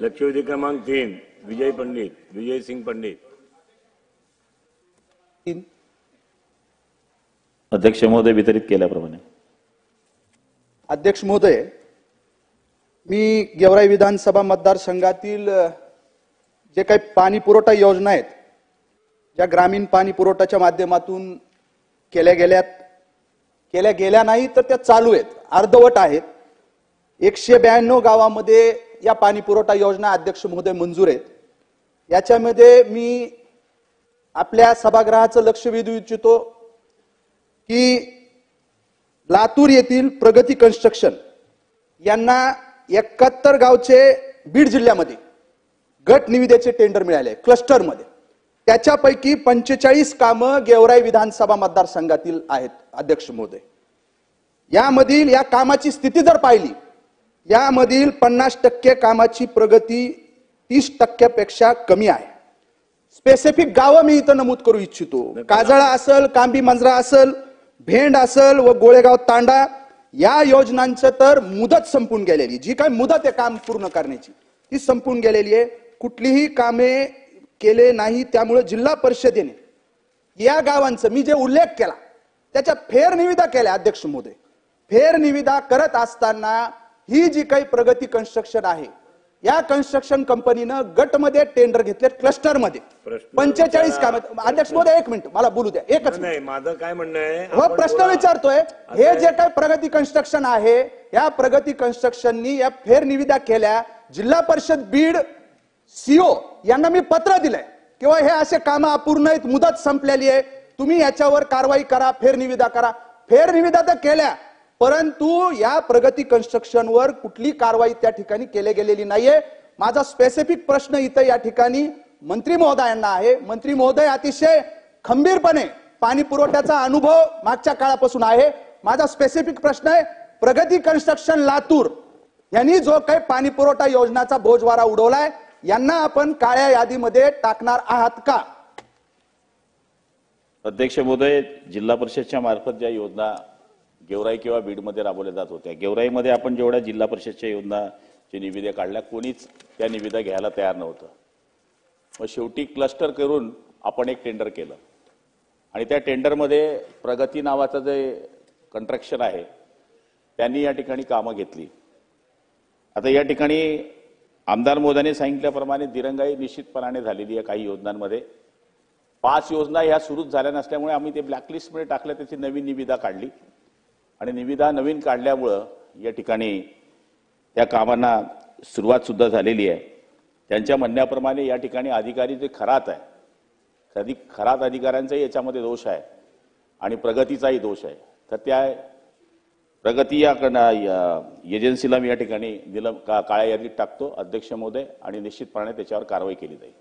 लक्षवेधी क्रमांक 3 विजय पंडित, विजय सिंह पंडित। अध्यक्ष महोदय वितरित केल्याप्रमाणे। अध्यक्ष महोदय, मी गेवराई विधानसभा मतदारसंघातील जे काही पाणी पुरवठा योजना आहेत, ज्या ग्रामीण पाणी पुरवठ्याच्या माध्यमातून केल्या गेल्या नाही तर त्या चालू आहेत, अर्धवट आहेत। 192 गावामध्ये या पाणी पुरवठा योजना अध्यक्ष महोदय मंजूर आहेत। याच्यामध्ये मी आपल्या सभागृहाचं लक्ष वेधू इच्छितो की लातूर येथील प्रगती कन्स्ट्रक्शन यांना 71 गावचे बीड जिल्ह्यामध्ये गट निविदेचे टेंडर मिळाले क्लस्टरमध्ये। त्याच्यापैकी 45 कामं गेवराई विधानसभा मतदारसंघातील आहेत अध्यक्ष महोदय। यामधील या कामाची स्थिती जर पाहिली, यामधील 50% कामाची प्रगती 30%पेक्षा कमी आहे। स्पेसिफिक गावं मी इथं नमूद करू इच्छितो। काजळा असेल, कांबी मंजरा असेल, भेंड असेल व गोळेगाव तांडा या योजनांचं तर मुदत संपून गेलेली, जी काही मुदत आहे काम पूर्ण करण्याची ती संपून गेलेली आहे। कुठलीही कामे केले नाही, त्यामुळे जिल्हा परिषदेने या गावांचं मी जे उल्लेख केला त्याच्या फेरनिविदा केल्या अध्यक्ष महोदय। फेरनिविदा करत असताना ही जी काही प्रगती कन्स्ट्रक्शन आहे, या कन्स्ट्रक्शन कंपनीनं गटमध्ये टेंडर घेतले क्लस्टरमध्ये 45 काम। अध्यक्ष महोदय एक मिनिट मला बोलू द्या, एकच नाही माझं काय म्हणणं आहे, हो प्रश्न विचारतोय। हे जे काही प्रगती कन्स्ट्रक्शन आहे, या प्रगती कन्स्ट्रक्शननी या फेरनिविदा केल्या। जिल्हा परिषद बीड सीओ यांना मी पत्र दिलंय किंवा हे असे काम अपूर्ण आहेत, मुदत संपलेली आहे, तुम्ही याच्यावर कारवाई करा, फेरनिविदा करा। फेरनिविदा तर केल्या, परंतु या प्रगती कन्स्ट्रक्शनवर कुठली कारवाई त्या ठिकाणी केली गेलेली नाहीये। माझा स्पेसिफिक प्रश्न इथं या ठिकाणी मंत्री महोदयांना आहे। मंत्री महोदय अतिशय खंबीरपणे पाणी पुरवठ्याचा अनुभव मागच्या काळापासून आहे। माझा स्पेसिफिक प्रश्न आहे, प्रगती कन्स्ट्रक्शन लातूर यांनी जो काही पाणी पुरवठा योजनाचा बोजवारा उडवलाय, यांना आपण काळ्या यादीमध्ये टाकणार आहात का? अध्यक्ष महोदय, जिल्हा परिषदच्या मार्फत ज्या योजना गेवराई किंवा बीडमध्ये राबवल्या जात होत्या, गेवराईमध्ये आपण जेवढ्या जिल्हा परिषदच्या योजनाची निविदा काढल्या, कोणीच त्या निविदा घ्यायला तयार नव्हतं। मग शेवटी क्लस्टर करून आपण एक टेंडर केलं आणि त्या टेंडरमध्ये प्रगती नावाचं जे कॉन्ट्रॅक्शन आहे त्यांनी या ठिकाणी कामं घेतली। आता या ठिकाणी आमदार महोदयांनी सांगितल्याप्रमाणे दिरंगाई निश्चितपणाने झालेली आहे। काही योजनांमध्ये 5 योजना ह्या सुरूच झाल्या नसल्यामुळे आम्ही ते ब्लॅकलिस्टमध्ये टाकल्या, त्याची नवीन निविदा काढली आणि निविदा नवीन काढल्यामुळं या ठिकाणी त्या कामांना सुरुवात सुद्धा झालेली आहे। त्यांच्या म्हणण्याप्रमाणे या ठिकाणी अधिकारी जे खरात आहे, कधी खरात अधिकाऱ्यांचाही याच्यामध्ये दोष आहे आणि प्रगतीचाही दोष आहे। तर त्या प्रगती या एजन्सीला मी या ठिकाणी काळ्या यादीत टाकतो अध्यक्ष महोदय, आणि निश्चितपणे त्याच्यावर कारवाई केली जाईल।